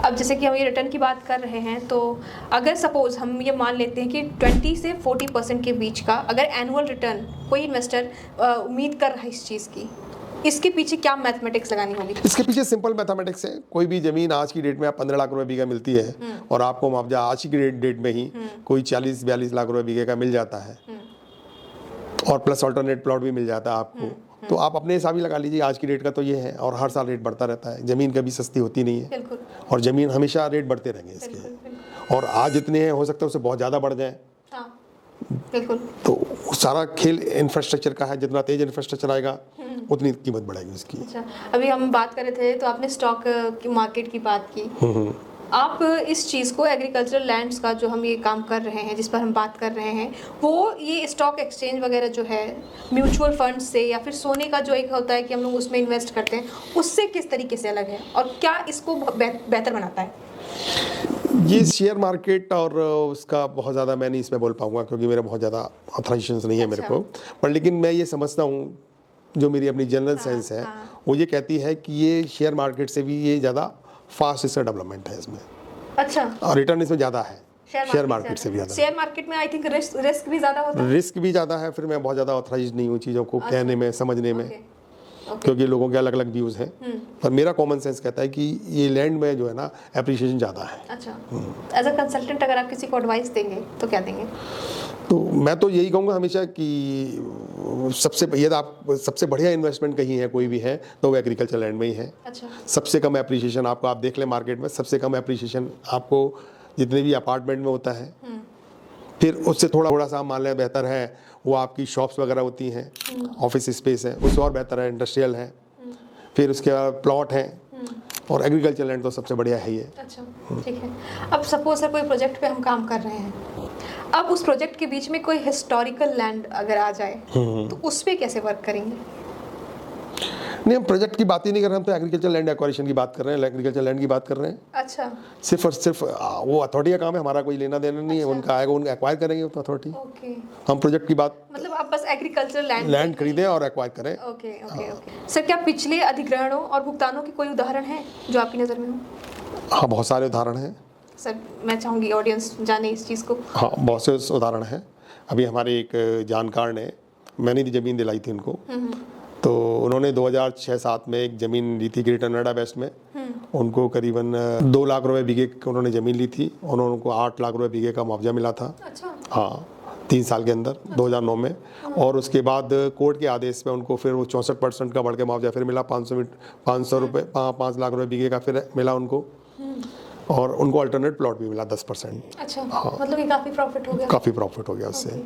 अब जैसे कि हम ये रिटर्न की बात कर रहे हैं, तो अगर सपोज़ हम ये मान लेते हैं कि 20 से 40% के बीच का अगर एनुअल रिटर्न कोई इन्वेस्टर उम्मीद कर रहा है इस चीज़ की, इसके पीछे क्या मैथमेटिक्स लगानी होगी? इसके पीछे सिंपल मैथमेटिक्स है। कोई भी ज़मीन आज की डेट में आप 15 लाख रुपए बीघा मिलती है और आपको मुआवजा आज की डेट में ही कोई 40-42 लाख रुपए बीघे का मिल जाता है और प्लस अल्टरनेट प्लॉट भी मिल जाता है आपको, तो आप अपने हिसाब ही लगा लीजिए। आज की डेट का तो ये है और हर साल रेट बढ़ता रहता है। ज़मीन कभी सस्ती होती नहीं है बिल्कुल। और ज़मीन हमेशा रेट बढ़ते रहेंगे इसके, और आज जितने हैं हो सकता है उससे बहुत ज़्यादा बढ़ जाए। हाँ, बिल्कुल। तो सारा खेल इंफ्रास्ट्रक्चर का है, जितना तेज इंफ्रास्ट्रक्चर आएगा उतनी कीमत बढ़ेगी उसकी। अच्छा, अभी हम बात कर रहे थे तो आपने स्टॉक की मार्केट की बात की। आप इस चीज़ को एग्रीकल्चरल लैंड्स का जो हम ये काम कर रहे हैं, जिस पर हम बात कर रहे हैं, वो ये स्टॉक एक्सचेंज वगैरह जो है म्यूचुअल फंड से या फिर सोने का जो एक होता है कि हम लोग उसमें इन्वेस्ट करते हैं, उससे किस तरीके से अलग है और क्या इसको बेहतर बनाता है? ये शेयर मार्केट और उसका बहुत ज़्यादा मैं नहीं इसमें बोल पाऊंगा क्योंकि मेरा बहुत ज़्यादा ऑथराइजेशन नहीं है मेरे को, पर लेकिन मैं ये समझता हूँ जो मेरी अपनी जनरल सेंस है वो ये कहती है कि ये शेयर मार्केट से भी ये ज़्यादा फास्ट इसका डेवलपमेंट है इसमें। अच्छा। और रिटर्न इसमें ज़्यादा है शेयर मार्केट से भी ज़्यादा। शेयर मार्केट में आई थिंक रिस्क भी ज़्यादा होता है। रिस्क भी ज़्यादा है, फिर मैं बहुत ज़्यादा ऑथराइज नहीं हूँ चीज़ों को कहने में, समझने में, क्योंकि लोगों के अलग अलग व्यूज़ हैं। पर मेरा कॉमन सेंस कहता है कि ये लैंड में जो है ना एप्रिसिएशन ज़्यादा है। अच्छा, एज अ कंसल्टेंट अगर आप किसी को एडवाइस देंगे तो क्या देंगे? तो मैं तो यही कहूँगा हमेशा कि सबसे बढ़िया इन्वेस्टमेंट कहीं है कोई भी है तो वो एग्रीकल्चर लैंड में ही है। अच्छा। सबसे कम एप्रिसिएशन आपको, आप देख लें मार्केट में सबसे कम एप्रिसिएशन आपको जितने भी अपार्टमेंट में होता है। फिर उससे थोड़ा सा मान लें बेहतर है वो आपकी शॉप्स वगैरह होती हैं, ऑफिस स्पेस है, उससे और बेहतर है इंडस्ट्रियल है, फिर उसके बाद प्लॉट है, और एग्रीकल्चर लैंड तो सबसे बढ़िया है ही है। अच्छा, ठीक है। अब सपोज सर कोई प्रोजेक्ट पे हम काम कर रहे हैं, अब उस प्रोजेक्ट के बीच में कोई हिस्टोरिकल लैंड अगर आ जाए तो उस पे कैसे वर्क करेंगे? नहीं, हम प्रोजेक्ट की बात ही नहीं कर रहे, हम तो एग्रीकल्चर लैंड एक्वायरेशन की बात कर रहे हैं, एग्रीकल्चर लैंड की बात कर रहे हैं। अच्छा। सिर्फ और सिर्फ वो अथॉरिटी का काम है, हमारा कोई लेना देना नहीं है। उनका आएगा, उनका एक्वायर करेंगे अथॉरिटी। ओके। हम प्रोजेक्ट की बात, मतलब आप बस एग्रीकल्चर लैंड खरीदें और एक्वायर करें। Okay okay okay. सर क्या पिछले अधिग्रहणों और भुगतानों के कोई उदाहरण हैं जो आपकी नज़र में हो? हाँ, बहुत सारे उदाहरण हैं सर, मैं चाहूँगी ऑडियंस जाने इस चीज़ को। हाँ, बहुत से उदाहरण हैं। अभी हमारे एक जानकार ने, मैंने ज़मीन दिलाई थी उनको, तो उन्होंने 2006-07 में एक ज़मीन ली थी ग्रेटर नोएडा वेस्ट में। उनको करीबन 2 लाख रुपए बीघे उन्होंने ज़मीन ली थी और उनको 8 लाख रुपए बीघे का मुआवजा मिला था। अच्छा। हाँ, 3 साल के अंदर, 2009 में। और उसके बाद कोर्ट के आदेश में उनको फिर वो 64% का बढ़ के मुआवजा फिर मिला, 500 रुपये, 5 लाख रुपए बीघे का फिर मिला उनको, और उनको अल्टरनेट प्लॉट भी मिला 10%। अच्छा। हाँ। मतलब ये काफ़ी प्रॉफिट हो गया। काफ़ी प्रॉफिट हो गया उससे।